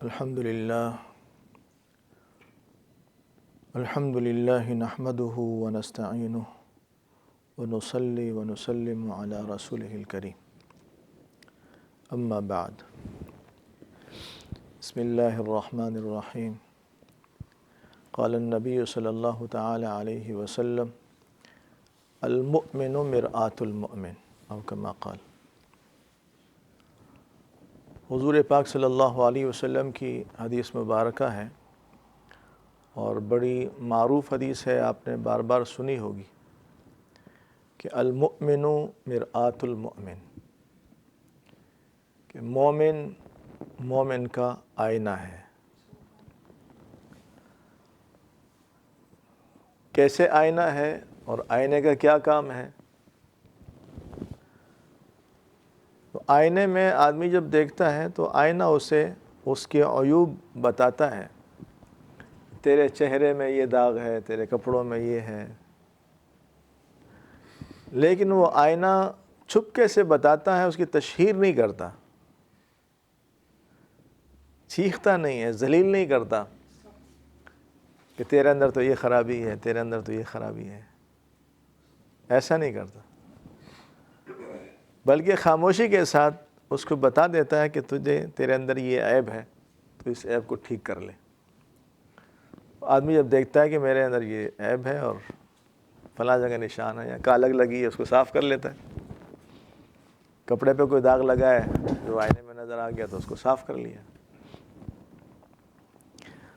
الحمدللہ نحمدہ ونستعینہ ونصلی ونسلم علی رسولہ الکریم اما بعد بسم اللہ الرحمن الرحیم قال النبی صلی اللہ تعالی علیہ وسلم المؤمن مرآۃ المؤمن او کما قال۔ حضور پاک صلی اللہ علیہ وسلم کی حدیث مبارکہ ہے اور بڑی معروف حدیث ہے، آپ نے بار بار سنی ہوگی کہ المؤمن مرآۃ المؤمن، کہ مومن مومن کا آئینہ ہے۔ کیسے آئینہ ہے اور آئینے کا کیا کام ہے؟ تو آئینے میں آدمی جب دیکھتا ہے تو آئینہ اسے اس کے عیوب بتاتا ہے، تیرے چہرے میں یہ داغ ہے، تیرے کپڑوں میں یہ ہے، لیکن وہ آئینہ چھپکے سے بتاتا ہے، اس کی تشہیر نہیں کرتا، چیختا نہیں ہے، ذلیل نہیں کرتا کہ تیرے اندر تو یہ خرابی ہے، تیرے اندر تو یہ خرابی ہے، ایسا نہیں کرتا، بلکہ خاموشی کے ساتھ اس کو بتا دیتا ہے کہ تیرے اندر یہ عیب ہے، تو اس عیب کو ٹھیک کر لے۔ آدمی جب دیکھتا ہے کہ میرے اندر یہ عیب ہے اور فلاں جگہ نشان ہے یا کالگ لگی ہے، اس کو صاف کر لیتا ہے۔ کپڑے پہ کوئی داغ لگا ہے جو آئینے میں نظر آ گیا تو اس کو صاف کر لیا۔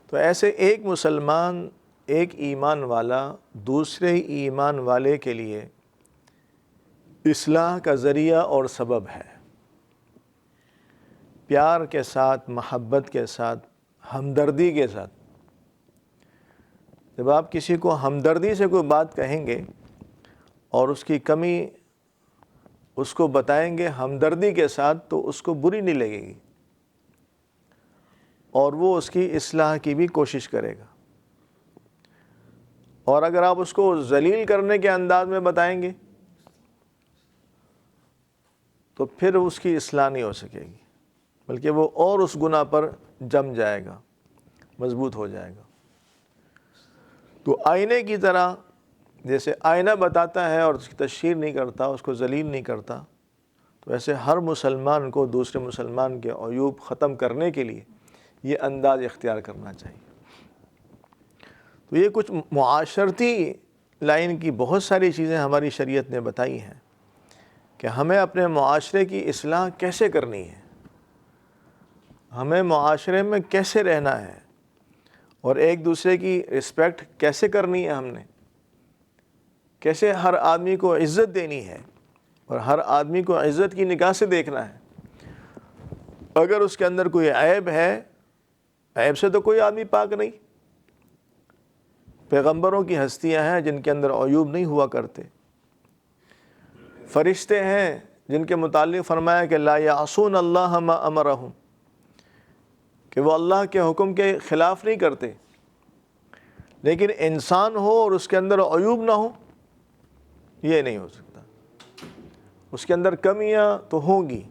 تو ایسے ایک مسلمان، ایک ایمان والا دوسرے ایمان والے کے لیے اصلاح کا ذریعہ اور سبب ہے، پیار کے ساتھ، محبت کے ساتھ، ہمدردی کے ساتھ۔ جب آپ کسی کو ہمدردی سے کوئی بات کہیں گے اور اس کی کمی اس کو بتائیں گے ہمدردی کے ساتھ، تو اس کو بری نہیں لگے گی اور وہ اس کی اصلاح کی بھی کوشش کرے گا۔ اور اگر آپ اس کو ذلیل کرنے کے انداز میں بتائیں گے تو پھر اس کی اصلاح نہیں ہو سکے گی، بلکہ وہ اور اس گناہ پر جم جائے گا، مضبوط ہو جائے گا۔ تو آئینے کی طرح جیسے آئینہ بتاتا ہے اور اس کی تشہیر نہیں کرتا، اس کو ذلیل نہیں کرتا، تو ایسے ہر مسلمان کو دوسرے مسلمان کے عیوب ختم کرنے کے لیے یہ انداز اختیار کرنا چاہیے۔ تو یہ کچھ معاشرتی لائن کی بہت ساری چیزیں ہماری شریعت نے بتائی ہیں کہ ہمیں اپنے معاشرے کی اصلاح کیسے کرنی ہے، ہمیں معاشرے میں کیسے رہنا ہے، اور ایک دوسرے کی رسپیکٹ کیسے کرنی ہے، ہم نے کیسے ہر آدمی کو عزت دینی ہے اور ہر آدمی کو عزت کی نگاہ سے دیکھنا ہے۔ اگر اس کے اندر کوئی عیب ہے، عیب سے تو کوئی آدمی پاک نہیں۔ پیغمبروں کی ہستیاں ہیں جن کے اندر عیوب نہیں ہوا کرتے، فرشتے ہیں جن کے متعلق فرمایا کہ لا یعصون اللہ ما امرہم، کہ وہ اللہ کے حکم کے خلاف نہیں کرتے، لیکن انسان ہو اور اس کے اندر عیوب نہ ہو، یہ نہیں ہو سکتا۔ اس کے اندر کمیاں تو ہوں گی،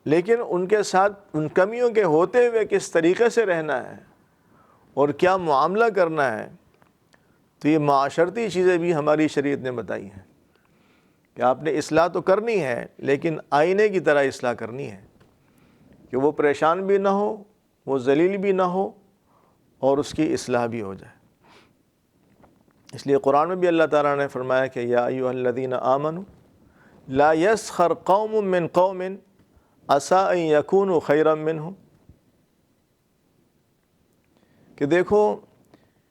لیکن ان کے ساتھ ان کمیوں کے ہوتے ہوئے کس طریقے سے رہنا ہے اور کیا معاملہ کرنا ہے، تو یہ معاشرتی چیزیں بھی ہماری شریعت نے بتائی ہیں کہ آپ نے اصلاح تو کرنی ہے، لیکن آئینے کی طرح اصلاح کرنی ہے کہ وہ پریشان بھی نہ ہو، وہ ذلیل بھی نہ ہو، اور اس کی اصلاح بھی ہو جائے۔ اس لیے قرآن میں بھی اللہ تعالیٰ نے فرمایا کہ یا ایھا الذین آمنوا لا یسخر قوم من قوم عسیٰ ان یکونوا خیرا منہم، کہ دیکھو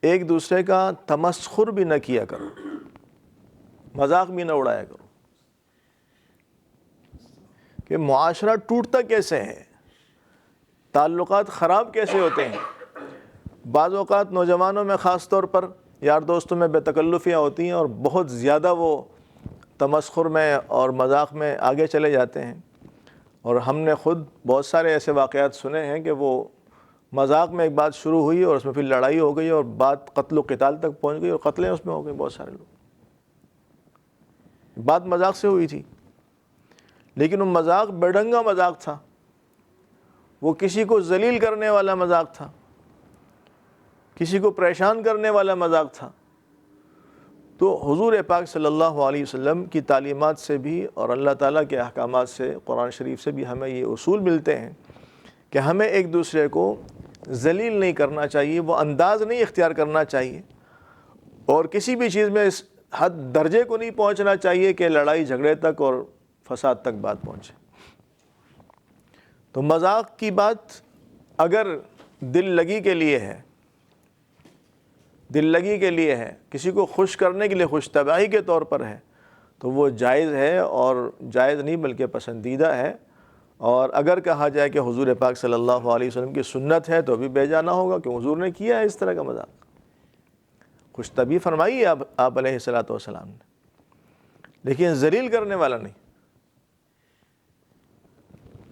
ایک دوسرے کا تمسخر بھی نہ کیا کرو، مذاق بھی نہ اڑایا کرو۔ کہ معاشرہ ٹوٹتا کیسے ہے، تعلقات خراب کیسے ہوتے ہیں۔ بعض اوقات نوجوانوں میں خاص طور پر یار دوستوں میں بے تکلفیاں ہوتی ہیں اور بہت زیادہ وہ تمسخر میں اور مذاق میں آگے چلے جاتے ہیں، اور ہم نے خود بہت سارے ایسے واقعات سنے ہیں کہ وہ مذاق میں ایک بات شروع ہوئی اور اس میں پھر لڑائی ہو گئی اور بات قتل و قتال تک پہنچ گئی اور قتلیں اس میں ہو گئی، بہت سارے لوگ، بات مذاق سے ہوئی تھی، لیکن وہ مذاق بے مذاق تھا، وہ کسی کو ذلیل کرنے والا مذاق تھا، کسی کو پریشان کرنے والا مذاق تھا۔ تو حضور پاک صلی اللہ علیہ وسلم کی تعلیمات سے بھی اور اللہ تعالیٰ کے احکامات سے، قرآن شریف سے بھی ہمیں یہ اصول ملتے ہیں کہ ہمیں ایک دوسرے کو ذلیل نہیں کرنا چاہیے، وہ انداز نہیں اختیار کرنا چاہیے، اور کسی بھی چیز میں اس حد درجے کو نہیں پہنچنا چاہیے کہ لڑائی جھگڑے تک اور فساد تک بات پہنچے۔ تو مذاق کی بات اگر دل لگی کے لیے ہے، دل لگی کے لیے ہے، کسی کو خوش کرنے کے لیے، خوش طبعی کے طور پر ہے، تو وہ جائز ہے، اور جائز نہیں بلکہ پسندیدہ ہے۔ اور اگر کہا جائے کہ حضور پاک صلی اللہ علیہ وسلم کی سنت ہے تو بھی بے جانا ہوگا کہ حضور نے کیا ہے اس طرح کا مذاق۔ خوش طبعی فرمائی ہے آپ علیہ الصلوۃ والسلام نے، لیکن ذلیل کرنے والا نہیں،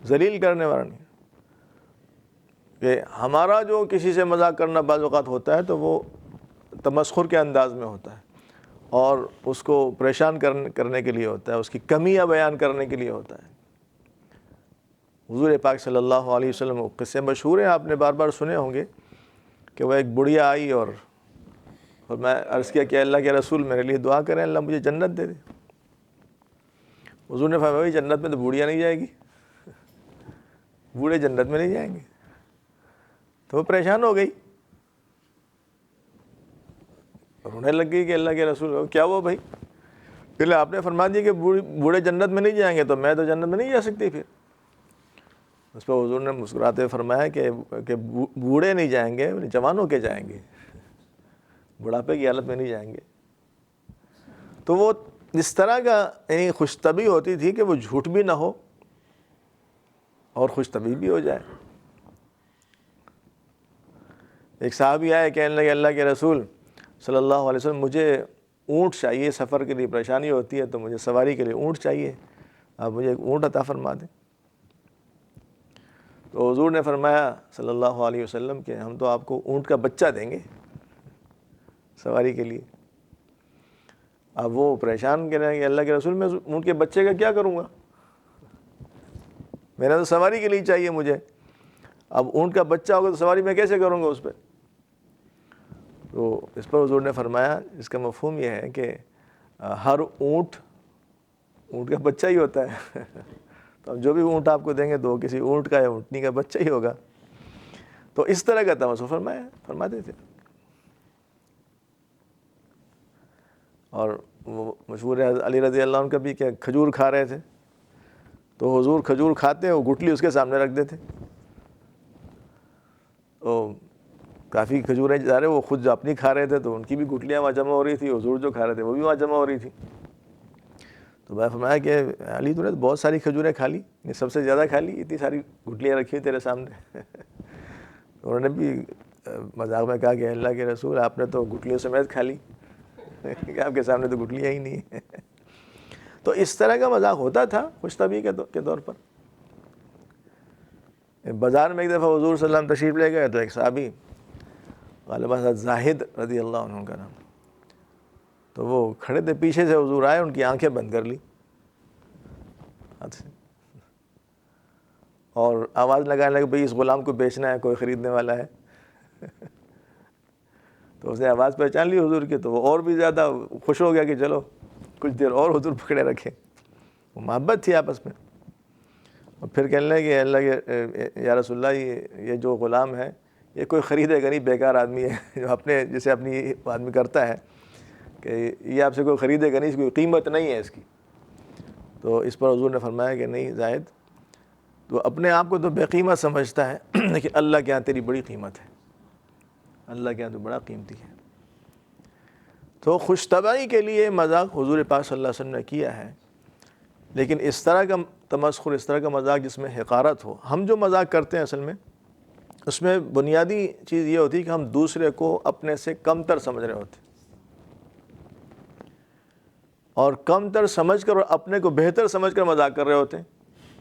ذلیل کرنے والا نہیں۔ کہ ہمارا جو کسی سے مذاق کرنا بعض اوقات ہوتا ہے تو وہ تمسخر کے انداز میں ہوتا ہے، اور اس کو پریشان کرنے کے لیے ہوتا ہے، اس کی کمیاں بیان کرنے کے لیے ہوتا ہے۔ حضور پاک صلی اللہ علیہ وسلم قصے مشہور ہیں، آپ نے بار بار سنے ہوں گے کہ وہ ایک بڑھیا آئی اور میں عرض کیا کہ اللہ کے رسول میرے لیے دعا کریں، اللہ مجھے جنت دے دے۔ حضور نے فرمایا جنت میں تو بوڑھیا نہیں جائے گی، بوڑھے جنت میں نہیں جائیں گے۔ تو وہ پریشان ہو گئی، رونے لگ گئی کہ اللہ کے رسول کیا ہوا بھائی؟ پہلے آپ نے فرما دیا کہ بوڑھے جنت میں نہیں جائیں گے، تو میں تو جنت میں نہیں جا سکتی پھر۔ اس پر حضور نے مسکراتے ہوئے فرمایا کہ بوڑھے نہیں جائیں گے، جوانوں کے جائیں گے، بڑھاپے کی حالت میں نہیں جائیں گے۔ تو وہ اس طرح کا یعنی خوش طبعی ہوتی تھی کہ وہ جھوٹ بھی نہ ہو اور خوش طبعی بھی ہو جائے۔ ایک صحابی آئے کہنے لگے اللہ کے رسول صلی اللہ علیہ وسلم مجھے اونٹ چاہیے، سفر کے لیے پریشانی ہوتی ہے تو مجھے سواری کے لیے اونٹ چاہیے، آپ مجھے ایک اونٹ عطا فرما دیں۔ تو حضور نے فرمایا صلی اللہ علیہ وسلم کہ ہم تو آپ کو اونٹ کا بچہ دیں گے سواری کے لیے۔ اب وہ پریشان کہہ رہے ہیں کہ اللہ کے رسول میں اونٹ کے بچے کا کیا کروں گا، میں نے تو سواری کے لیے چاہیے مجھے، اب اونٹ کا بچہ ہوگا تو سواری میں کیسے کروں گا اس پہ؟ تو اس پر حضور نے فرمایا اس کا مفہوم یہ ہے کہ ہر اونٹ کا بچہ ہی ہوتا ہے، تو جو بھی اونٹ آپ کو دیں گے تو کسی اونٹ کا یا اونٹنی کا بچہ ہی ہوگا۔ تو اس طرح کا تمسخر فرماتے تھے۔ اور وہ مشہور ہے علی رضی اللہ عنہ کا بھی کہ کھجور کھا رہے تھے تو حضور کھجور کھاتے وہ گٹلی اس کے سامنے رکھ دیتے، تو کافی کھجوریں جا رہے، وہ خود جو اپنی کھا رہے تھے تو ان کی بھی گٹلیاں وہاں جمع ہو رہی تھی، حضور جو کھا رہے تھے وہ بھی وہاں جمع ہو رہی تھی۔ تو میں فرمایا کہ علی تو نے بہت ساری کھجوریں کھا لی، یہ سب سے زیادہ کھا لی، اتنی ساری گٹلیاں رکھی ہوئی تیرے سامنے۔ انہوں نے بھی مذاق میں کہا کہ اللہ کے رسول آپ نے تو گٹلیوں سمیت کھا لی، کہ آپ کے سامنے تو گٹلیاں ہی نہیں ہیں۔ تو اس طرح کا مذاق ہوتا تھا خوش طبعی کے طور پر۔ بازار میں ایک دفعہ حضور صلی اللہ علیہ وسلم تشریف لے گئے تو ایک صحابی غالباً حضرت زاہد رضی اللہ عنہ کا نام، تو وہ کھڑے تھے، پیچھے سے حضور آئے، ان کی آنکھیں بند کر لی ہاتھ سے، اور آواز لگانے لگے بھئی اس غلام کو بیچنا ہے، کوئی خریدنے والا ہے۔ تو اس نے آواز پہچان لی حضور کی، تو وہ اور بھی زیادہ خوش ہو گیا کہ چلو کچھ دیر اور حضور پکڑے رکھے۔ وہ محبت تھی آپس میں۔ اور پھر کہنے لگے کہ اللہ کے یا رسول اللہ یہ جو غلام ہے یہ کوئی خریدے گا نہیں، بیکار آدمی ہے، جو اپنے جیسے اپنی آدمی کرتا ہے کہ یہ آپ سے کوئی خریدے گا نہیں، اس کی کوئی قیمت نہیں ہے اس کی۔ تو اس پر حضور نے فرمایا کہ نہیں زاہد، تو اپنے آپ کو تو بے قیمت سمجھتا ہے لیکن اللہ کے یہاں تیری بڑی قیمت ہے، اللہ کے یہاں تو بڑا قیمتی ہے۔ تو خوش طبعی کے لیے مذاق حضور پاک صلی اللہ علیہ وسلم نے کیا ہے، لیکن اس طرح کا تمسخر، اس طرح کا مذاق جس میں حقارت ہو، ہم جو مذاق کرتے ہیں اصل میں اس میں بنیادی چیز یہ ہوتی ہے کہ ہم دوسرے کو اپنے سے کم تر سمجھ رہے ہوتے ہیں، اور کم تر سمجھ کر اور اپنے کو بہتر سمجھ کر مذاق کر رہے ہوتے ہیں۔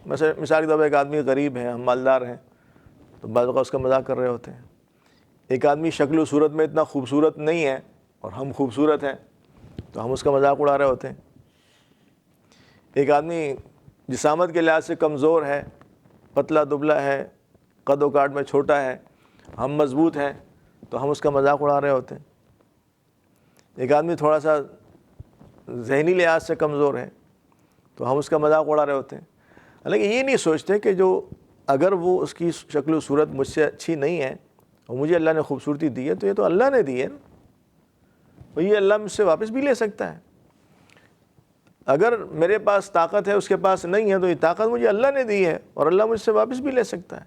مثال کے طور پر ایک آدمی غریب ہے، ہم مالدار ہیں، تو بعض اوقات اس کا مذاق کر رہے ہوتے ہیں۔ ایک آدمی شکل و صورت میں اتنا خوبصورت نہیں ہے اور ہم خوبصورت ہیں، تو ہم اس کا مذاق اڑا رہے ہوتے ہیں۔ ایک آدمی جسامت کے لحاظ سے کمزور ہے، پتلا دبلا ہے، قد و کاٹ میں چھوٹا ہے، ہم مضبوط ہیں تو ہم اس کا مذاق اڑا رہے ہوتے ہیں۔ ایک آدمی تھوڑا سا ذہنی لحاظ سے کمزور ہے تو ہم اس کا مذاق اڑا رہے ہوتے ہیں، حالانکہ یہ نہیں سوچتے کہ جو اگر وہ اس کی شکل و صورت مجھ سے اچھی نہیں ہے اور مجھے اللہ نے خوبصورتی دی ہے تو یہ تو اللہ نے دی ہے نا، اور یہ اللہ مجھ سے واپس بھی لے سکتا ہے۔ اگر میرے پاس طاقت ہے اس کے پاس نہیں ہے تو یہ طاقت مجھے اللہ نے دی ہے اور اللہ مجھ سے واپس بھی لے سکتا ہے۔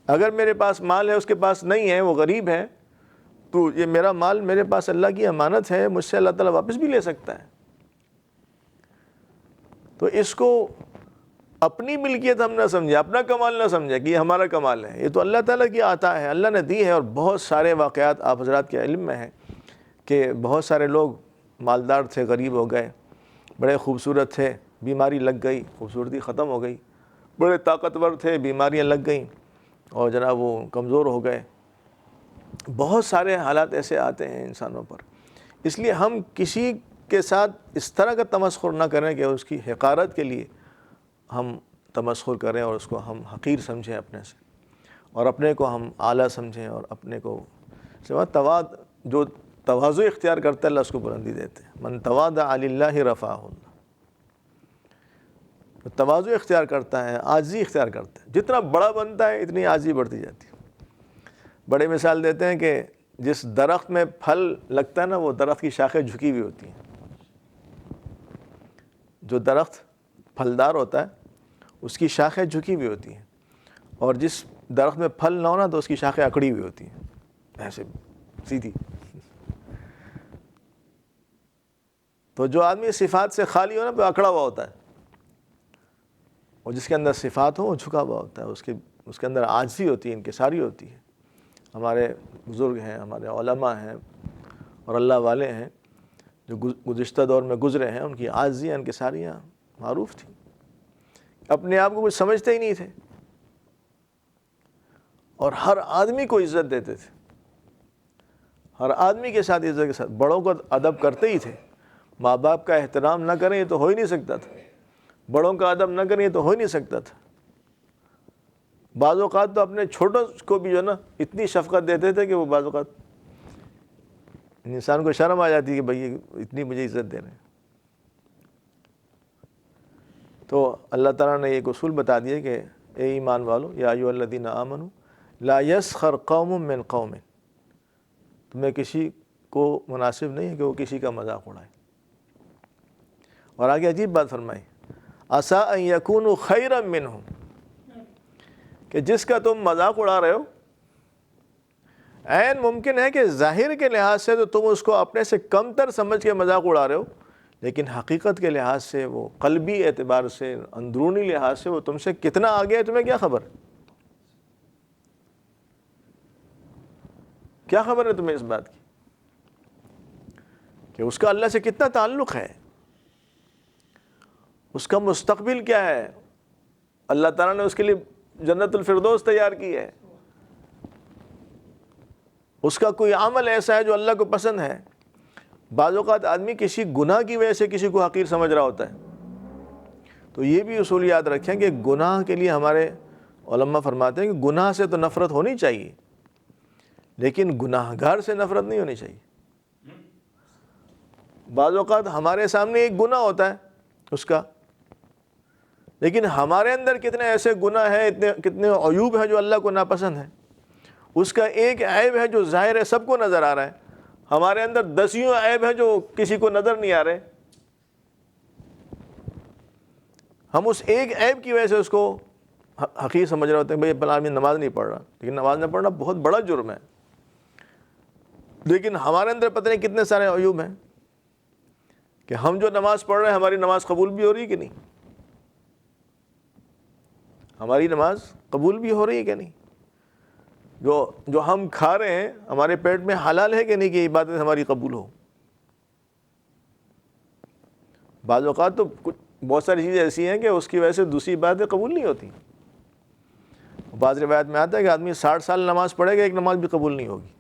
اگر میرے پاس مال ہے اس کے پاس نہیں ہے، وہ غریب ہے، تو یہ میرا مال میرے پاس اللہ کی امانت ہے، مجھ سے اللہ تعالیٰ واپس بھی لے سکتا ہے۔ تو اس کو اپنی ملکیت ہم نہ سمجھے، اپنا کمال نہ سمجھے کہ یہ ہمارا کمال ہے، یہ تو اللہ تعالیٰ کی عطا ہے، اللہ نے دی ہے۔ اور بہت سارے واقعات آپ حضرات کے علم میں ہیں کہ بہت سارے لوگ مالدار تھے، غریب ہو گئے، بڑے خوبصورت تھے، بیماری لگ گئی، خوبصورتی ختم ہو گئی، بڑے طاقتور تھے، بیماریاں لگ گئیں اور جناب وہ کمزور ہو گئے۔ بہت سارے حالات ایسے آتے ہیں انسانوں پر، اس لیے ہم کسی کے ساتھ اس طرح کا تمسخر نہ کریں کہ اس کی حقارت کے لیے ہم تمسخر کریں اور اس کو ہم حقیر سمجھیں اپنے سے، اور اپنے کو ہم اعلیٰ سمجھیں، اور اپنے کو جو تواضع اختیار کرتا ہے اللہ اس کو بلندی دیتے ہیں۔ من تواضع للہ رفعہ اللہ، تواضع اختیار کرتا ہے، عاجزی اختیار کرتا ہے، جتنا بڑا بنتا ہے اتنی عاجزی بڑھتی جاتی ہے۔ بڑے مثال دیتے ہیں کہ جس درخت میں پھل لگتا ہے نا، وہ درخت کی شاخیں جھکی ہوئی ہوتی ہیں۔ جو درخت پھلدار ہوتا ہے اس کی شاخیں جھکی ہوئی ہوتی ہیں، اور جس درخت میں پھل نہ ہونا تو اس کی شاخیں اکڑی ہوئی ہوتی ہیں، ایسے سیدھی۔ تو جو آدمی صفات سے خالی ہو نا تو اکڑا ہوا ہوتا ہے، اور جس کے اندر صفات ہو وہ جھکا ہوا ہوتا ہے، اس کے اندر عاجزی ہوتی ہے، انکساری ہوتی ہے۔ ہمارے بزرگ ہیں، ہمارے علماء ہیں اور اللہ والے ہیں جو گزشتہ دور میں گزرے ہیں، ان کی عاجزیاں، انکساریاں معروف تھیں، اپنے آپ کو کچھ سمجھتے ہی نہیں تھے، اور ہر آدمی کو عزت دیتے تھے، ہر آدمی کے ساتھ عزت کے ساتھ، بڑوں کو ادب کرتے ہی تھے۔ ماں باپ کا احترام نہ کریں یہ تو ہو ہی نہیں سکتا تھا، بڑوں کا ادب نہ کریں یہ تو ہو ہی نہیں سکتا تھا۔ بعض اوقات تو اپنے چھوٹوں کو بھی جو ہے نا اتنی شفقت دیتے تھے کہ وہ بعض اوقات انسان کو شرم آ جاتی ہے کہ بھئی اتنی مجھے عزت دے رہے ہیں۔ تو اللہ تعالیٰ نے ایک اصول بتا دیا کہ اے ایمان والو، یا ایھا الذین آمنوا لا یسخر قوم من قوم، تمہیں کسی کو مناسب نہیں ہے کہ وہ کسی کا مذاق اڑائے۔ اور آگے عجیب بات فرمائی، عسیٰ ان یکونوا خیرا منہم، کہ جس کا تم مذاق اڑا رہے ہو عین ممکن ہے کہ ظاہر کے لحاظ سے تو تم اس کو اپنے سے کم تر سمجھ کے مذاق اڑا رہے ہو، لیکن حقیقت کے لحاظ سے، وہ قلبی اعتبار سے، اندرونی لحاظ سے وہ تم سے کتنا آگے ہے تمہیں کیا خبر؟ کیا خبر ہے تمہیں اس بات کی کہ اس کا اللہ سے کتنا تعلق ہے، اس کا مستقبل کیا ہے؟ اللہ تعالیٰ نے اس کے لیے جنت الفردوس تیار کی ہے، اس کا کوئی عمل ایسا ہے جو اللہ کو پسند ہے۔ بعض اوقات آدمی کسی گناہ کی وجہ سے کسی کو حقیر سمجھ رہا ہوتا ہے، تو یہ بھی اصول یاد رکھیں کہ گناہ کے لیے ہمارے علماء فرماتے ہیں کہ گناہ سے تو نفرت ہونی چاہیے، لیکن گناہ گار سے نفرت نہیں ہونی چاہیے۔ بعض اوقات ہمارے سامنے ایک گناہ ہوتا ہے اس کا، لیکن ہمارے اندر کتنے ایسے گناہ ہیں، کتنے عیوب ہیں جو اللہ کو ناپسند ہیں۔ اس کا ایک عیب ہے جو ظاہر ہے، سب کو نظر آ رہا ہے، ہمارے اندر دسیوں عیب ہیں جو کسی کو نظر نہیں آ رہے۔ ہم اس ایک عیب کی وجہ سے اس کو حقیر سمجھ رہے ہوتے ہیں، بھئی فلاں آدمی نماز نہیں پڑھ رہا، لیکن نماز نہ پڑھنا بہت بڑا جرم ہے، لیکن ہمارے اندر پتہ نہیں کتنے سارے عیوب ہیں کہ ہم جو نماز پڑھ رہے ہیں ہماری نماز قبول بھی ہو رہی ہے کہ نہیں، ہماری نماز قبول بھی ہو رہی ہے کہ نہیں، جو ہم کھا رہے ہیں ہمارے پیٹ میں حلال ہے کہ نہیں کہ عبادت ہماری قبول ہو۔ بعض اوقات تو بہت ساری چیزیں ایسی ہیں کہ اس کی وجہ سے دوسری باتیں قبول نہیں ہوتی۔ بعض روایت میں آتا ہے کہ آدمی 60 سال نماز پڑھے گا، ایک نماز بھی قبول نہیں ہوگی۔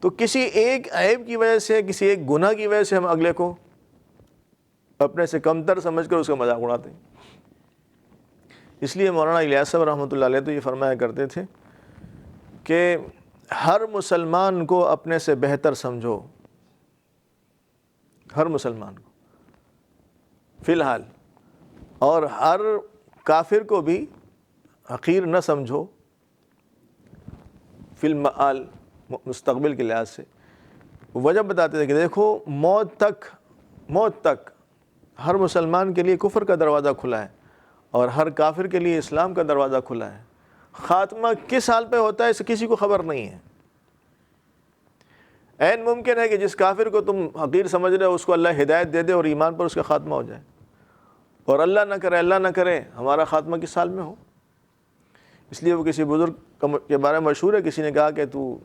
تو کسی ایک عیب کی وجہ سے، کسی ایک گناہ کی وجہ سے ہم اگلے کو اپنے سے کمتر سمجھ کر اس کا مذاق اڑاتے ہیں۔ اس لیے مولانا الیاس صاحب رحمۃ اللہ علیہ تو یہ فرمایا کرتے تھے کہ ہر مسلمان کو اپنے سے بہتر سمجھو، ہر مسلمان کو فی الحال، اور ہر کافر کو بھی حقیر نہ سمجھو فی المآل، مستقبل کے لحاظ سے۔ وجہ بتاتے تھے کہ دیکھو موت تک ہر مسلمان کے لیے کفر کا دروازہ کھلا ہے اور ہر کافر کے لیے اسلام کا دروازہ کھلا ہے۔ خاتمہ کس حال پہ ہوتا ہے اس کسی کو خبر نہیں ہے۔ عین ممکن ہے کہ جس کافر کو تم حقیر سمجھ رہے ہو اس کو اللہ ہدایت دے دے اور ایمان پر اس کا خاتمہ ہو جائے، اور اللہ نہ کرے ہمارا خاتمہ کس حال میں ہو۔ اس لیے وہ کسی بزرگ کے بارے میں مشہور ہے، کسی نے کہا کہ تو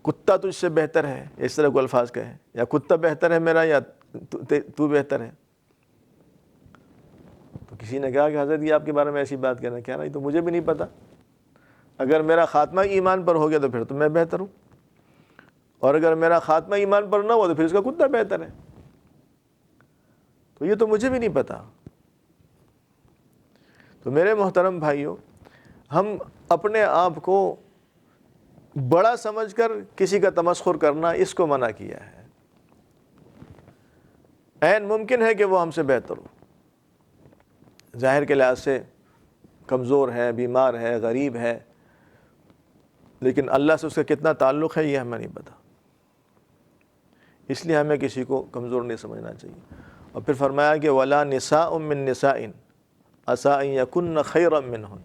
کتا تجھ سے بہتر ہے، اس طرح کو الفاظ کہے، یا کتا بہتر ہے میرا یا تو بہتر ہے۔ تو کسی نے کہا کہ حضرت یہ آپ کے بارے میں ایسی بات کہنا، کہہ رہا ہے تو مجھے بھی نہیں پتا، اگر میرا خاتمہ ایمان پر ہو گیا تو پھر تو میں بہتر ہوں، اور اگر میرا خاتمہ ایمان پر نہ ہو تو پھر اس کا کتا بہتر ہے، تو یہ تو مجھے بھی نہیں پتا۔ تو میرے محترم بھائیوں، ہم اپنے آپ کو بڑا سمجھ کر کسی کا تمسخر کرنا، اس کو منع کیا ہے۔ عین ممکن ہے کہ وہ ہم سے بہتر ہو، ظاہر کے لحاظ سے کمزور ہے، بیمار ہے، غریب ہے، لیکن اللہ سے اس کا کتنا تعلق ہے یہ ہمیں نہیں پتا، اس لیے ہمیں کسی کو کمزور نہیں سمجھنا چاہیے۔ اور پھر فرمایا کہ وَلَا نِسَاءٌ مِّن نِسَاءٍ عَسَىٰ أَن يَكُنَّ خَيْرًا مِّنْهُنَّ،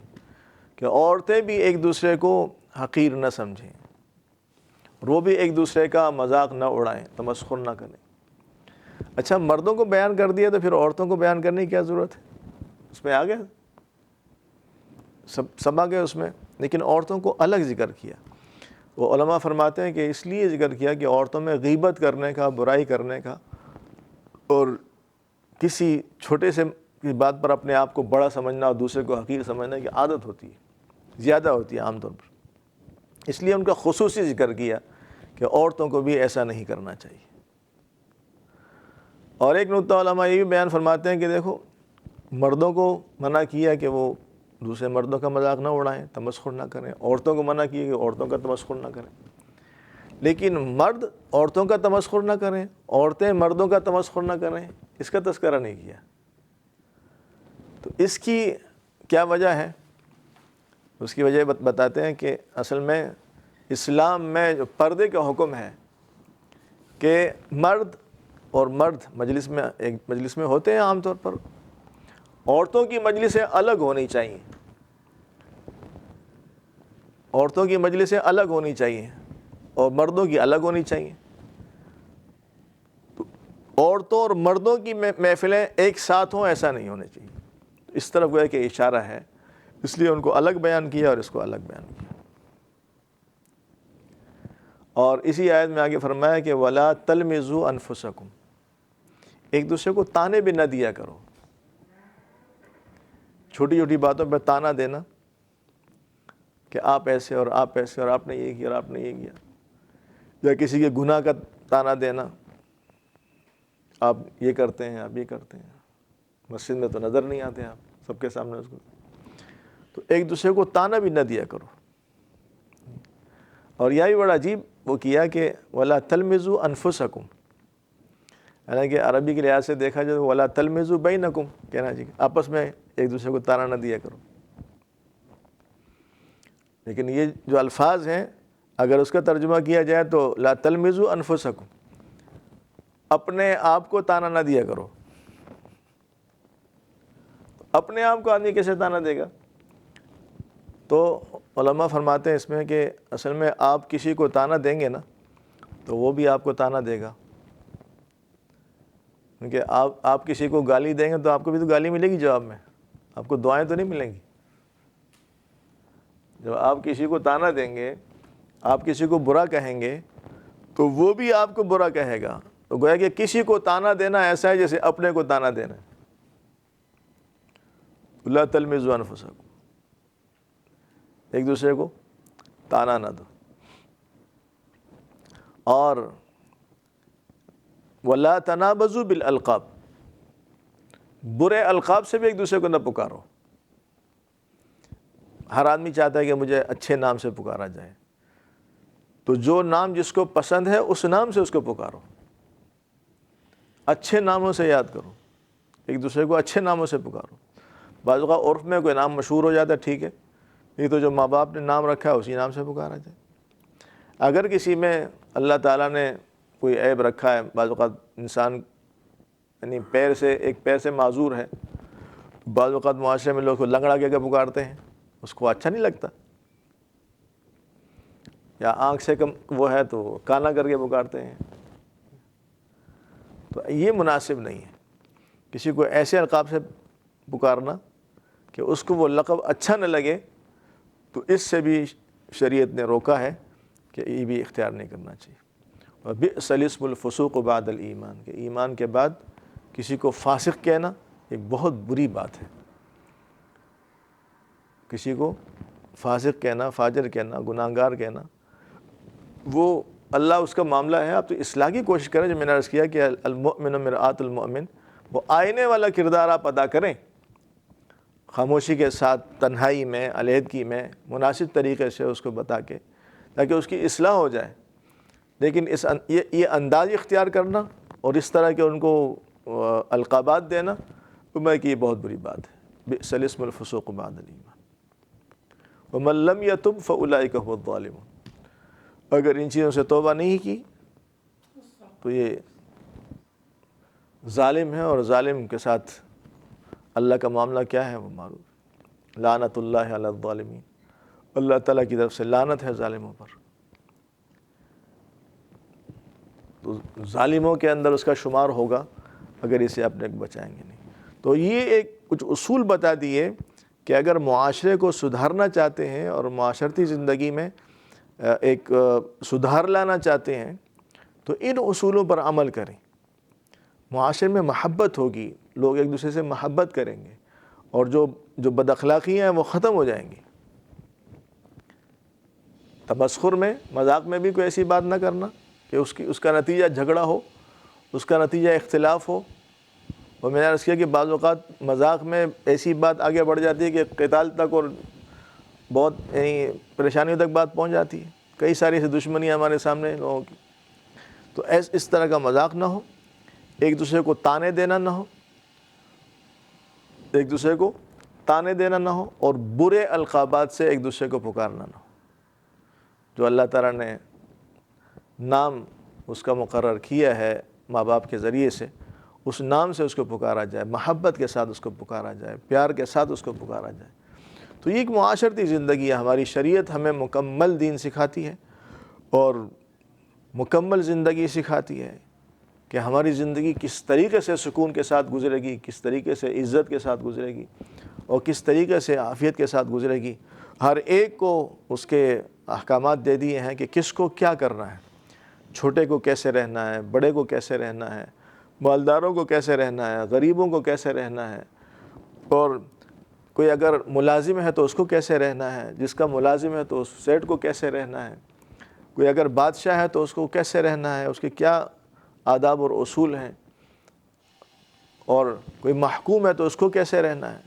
کہ عورتیں بھی ایک دوسرے کو حقیر نہ سمجھیں، اور وہ بھی ایک دوسرے کا مذاق نہ اڑائیں، تمسخر نہ کریں۔ اچھا، مردوں کو بیان کر دیا تو پھر عورتوں کو بیان کرنے کی کیا ضرورت ہے؟ اس میں آ گیا، سب آ گئے اس میں، لیکن عورتوں کو الگ ذکر کیا۔ وہ علماء فرماتے ہیں کہ اس لیے ذکر کیا کہ عورتوں میں غیبت کرنے کا، برائی کرنے کا، اور کسی چھوٹے سے بات پر اپنے آپ کو بڑا سمجھنا اور دوسرے کو حقیر سمجھنے کی عادت ہوتی ہے، زیادہ ہوتی ہے عام طور پر، اس لیے ان کا خصوصی ذکر کیا کہ عورتوں کو بھی ایسا نہیں کرنا چاہیے۔ اور ایک نقطہ علماء یہ بھی بیان فرماتے ہیں کہ دیکھو، مردوں کو منع کیا کہ وہ دوسرے مردوں کا مذاق نہ اڑائیں، تمسخر نہ کریں، عورتوں کو منع کیا کہ عورتوں کا تمسخر نہ کریں، لیکن مرد عورتوں کا تمسخر نہ کریں، عورتیں مردوں کا تمسخر نہ کریں، اس کا تذکرہ نہیں کیا۔ تو اس کی کیا وجہ ہے؟ اس کی وجہ بتاتے ہیں کہ اصل میں اسلام میں جو پردے کا حکم ہے کہ مرد مجلس میں ایک مجلس میں ہوتے ہیں عام طور پر، عورتوں کی مجلسیں الگ ہونی چاہیے، عورتوں کی مجلسیں الگ ہونی چاہیے اور مردوں کی الگ ہونی چاہیے۔ تو عورتوں اور مردوں کی محفلیں ایک ساتھ ہوں ایسا نہیں ہونا چاہیے، اس طرف گویا کہ اشارہ ہے، اس لیے ان کو الگ بیان کیا اور اس کو الگ بیان کیا۔ اور اسی آیت میں آگے فرمایا کہ وَلَا تَلْمِزُوا أَنفُسَكُمْ، ایک دوسرے کو تانے بھی نہ دیا کرو، چھوٹی چھوٹی باتوں پہ تانا دینا کہ آپ ایسے اور آپ ایسے اور آپ نے یہ کیا اور آپ نے یہ کیا، یا کسی کے گناہ کا تانا دینا، آپ یہ کرتے ہیں، آپ یہ کرتے ہیں، مسجد میں تو نظر نہیں آتے آپ سب کے سامنے اس کو، تو ایک دوسرے کو تانا بھی نہ دیا کرو۔ اور یہ بھی بڑا عجیب وہ کیا کہ وَلَا تَلْمِزُوا أَنفُسَكُمْ، حالانکہ عربی کے لحاظ سے دیکھا جائے وَلَا تَلْمِزُوا بَيْنَكُمْ، کہنا چاہیے آپس میں ایک دوسرے کو تانا نہ دیا کرو، لیکن یہ جو الفاظ ہیں اگر اس کا ترجمہ کیا جائے تو لا تلمزوا انفسکم، اپنے آپ کو تانا نہ دیا کرو۔ اپنے آپ کو آدمی کیسے تانا دے گا؟ تو علماء فرماتے ہیں اس میں کہ اصل میں آپ کسی کو تانا دیں گے نا تو وہ بھی آپ کو تانا دے گا، کیونکہ آپ کسی کو گالی دیں گے تو آپ کو بھی تو گالی ملے گی جواب میں، آپ کو دعائیں تو نہیں ملیں گی۔ جب آپ کسی کو تانا دیں گے، آپ کسی کو برا کہیں گے تو وہ بھی آپ کو برا کہے گا، تو گویا کہ کسی کو تانا دینا ایسا ہے جیسے اپنے کو تانا دینا ہے۔ لا تلمزوا انفسکم، ایک دوسرے کو تانا نہ دو۔ اور وَلَا تَنَابَزُوا بِالْأَلْقَابِ، برے القاب سے بھی ایک دوسرے کو نہ پکارو۔ ہر آدمی چاہتا ہے کہ مجھے اچھے نام سے پکارا جائے، تو جو نام جس کو پسند ہے اس نام سے اس کو پکارو، اچھے ناموں سے یاد کرو، ایک دوسرے کو اچھے ناموں سے پکارو۔ بعض اوقات عرف میں کوئی نام مشہور ہو جاتا ہے، ٹھیک ہے، یہ تو جو ماں باپ نے نام رکھا ہے اسی نام سے پکارا جائے۔ اگر کسی میں اللہ تعالیٰ نے کوئی عیب رکھا ہے، بعض اوقات انسان یعنی ایک پیر سے معذور ہے، بعض اوقات معاشرے میں لوگ کو لنگڑا کہہ کے پکارتے ہیں، اس کو اچھا نہیں لگتا، یا آنکھ سے کم وہ ہے تو کانا کر کے پکارتے ہیں، تو یہ مناسب نہیں ہے کسی کو ایسے القاب سے پکارنا کہ اس کو وہ لقب اچھا نہ لگے، تو اس سے بھی شریعت نے روکا ہے کہ یہ بھی اختیار نہیں کرنا چاہیے۔ وَبِئْسَ الِاسْمُ الْفُسُوقُ بَعْدَ الْإِيمَانِ، کہ ایمان کے بعد کسی کو فاسق کہنا ایک بہت بری بات ہے۔ کسی کو فاسق کہنا، فاجر کہنا، گناہگار کہنا، وہ اللہ اس کا معاملہ ہے، آپ تو اصلاح کی کوشش کریں۔ جو میں نے عرض کیا کہ المؤمن مرآۃ المؤمن، وہ آئینے والا کردار آپ ادا کریں، خاموشی کے ساتھ، تنہائی میں، علیحدگی میں، مناسب طریقے سے اس کو بتا کے، تاکہ اس کی اصلاح ہو جائے۔ لیکن یہ انداز اختیار کرنا اور اس طرح کے ان کو القابات دینا، تو میں کہ یہ بہت بری بات ہے۔ بئس الاسم الفسوق بعد الایمان ومن لم یتب فاولئک هم الظالمون، اگر ان چیزوں سے توبہ نہیں کی تو یہ ظالم ہے، اور ظالم کے ساتھ اللہ کا معاملہ کیا ہے وہ معروف، لعنت اللہ علی الظالمین، اللہ تعالیٰ کی طرف سے لعنت ہے ظالموں پر، تو ظالموں کے اندر اس کا شمار ہوگا اگر اسے اپنے کو بچائیں گے نہیں۔ تو یہ ایک کچھ اصول بتا دیے کہ اگر معاشرے کو سدھارنا چاہتے ہیں اور معاشرتی زندگی میں ایک سدھار لانا چاہتے ہیں تو ان اصولوں پر عمل کریں، معاشرے میں محبت ہوگی، لوگ ایک دوسرے سے محبت کریں گے، اور جو بد اخلاقیاں ہیں وہ ختم ہو جائیں گی۔ تمسخر میں، مذاق میں بھی کوئی ایسی بات نہ کرنا کہ اس کا نتیجہ جھگڑا ہو، اس کا نتیجہ اختلاف ہو۔ اور میں نے عرض کیا کہ بعض اوقات مذاق میں ایسی بات آگے بڑھ جاتی ہے کہ قتال تک اور بہت یعنی پریشانیوں تک بات پہنچ جاتی ہے، کئی ساری ایسی دشمنیاں ہمارے سامنے لوگوں کی۔ تو اس طرح کا مذاق نہ ہو، ایک دوسرے کو تانے دینا نہ ہو، ایک دوسرے کو تانے دینا نہ ہو، اور برے القابات سے ایک دوسرے کو پکارنا نہ ہو۔ جو اللہ تعالیٰ نے نام اس کا مقرر کیا ہے ماں باپ کے ذریعے سے، اس نام سے اس کو پکارا جائے، محبت کے ساتھ اس کو پکارا جائے، پیار کے ساتھ اس کو پکارا جائے۔ تو یہ ایک معاشرتی زندگی ہے۔ ہماری شریعت ہمیں مکمل دین سکھاتی ہے اور مکمل زندگی سکھاتی ہے کہ ہماری زندگی کس طریقے سے سکون کے ساتھ گزرے گی، کس طریقے سے عزت کے ساتھ گزرے گی، اور کس طریقے سے عافیت کے ساتھ گزرے گی۔ ہر ایک کو اس کے احکامات دے دیے ہیں کہ کس کو کیا کرنا ہے، چھوٹے کو کیسے رہنا ہے، بڑے کو کیسے رہنا ہے، مالداروں کو کیسے رہنا ہے، غریبوں کو کیسے رہنا ہے، اور کوئی اگر ملازم ہے تو اس کو کیسے رہنا ہے، جس کا ملازم ہے تو اس سیٹ کو کیسے رہنا ہے، کوئی اگر بادشاہ ہے تو اس کو کیسے رہنا ہے، اس کے کیا آداب اور اصول ہیں، اور کوئی محکوم ہے تو اس کو کیسے رہنا ہے۔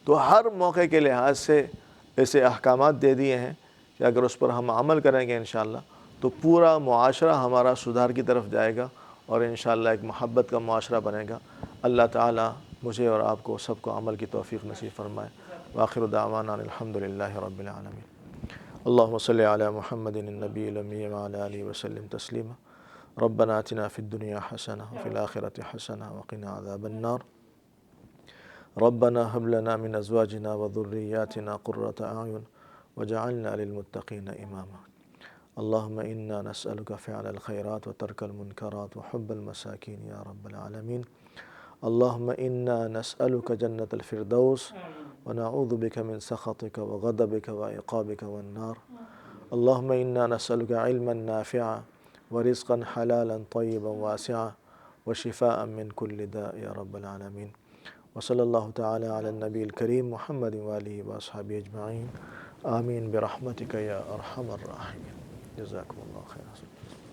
تو ہر موقع کے لحاظ سے ایسے احکامات دے دیے ہیں کہ اگر اس پر ہم عمل کریں گے انشاءاللہ تو پورا معاشرہ ہمارا سدھار کی طرف جائے گا، اور انشاءاللہ ایک محبت کا معاشرہ بنے گا۔ اللہ تعالیٰ مجھے اور آپ کو سب کو عمل کی توفیق نصیب فرمائے۔ وآخر دعوانا الحمدللہ رب العالمین۔ اللہم صلی علی محمد النبی الامی وعلی آلہ وسلم تسلیما۔ ربنا آتنا فی الدنیا حسنہ وفی الآخرۃ حسنہ وقنا عذاب النار۔ ربنا هب لنا من ازواجنا وذرياتنا قرة اعین وجعلنا للمتقین اماما۔ اللهم إنا نسألك فعل الخيرات وترك المنكرات وحب المساكين يا رب العالمين۔ اللهم إنا نسألك جنة الفردوس ونعوذ بك من سخطك وغضبك وعقابك والنار۔ اللهم إنا نسألك علما نافعا ورزقا حلالا طيبا واسعا وشفاء من كل داء يا رب العالمين۔ وصلى الله تعالى على النبي الكريم محمد وآله وأصحابه أجمعين، آمين برحمتك يا أرحم الراحمين۔ جزاكم الله خيرا۔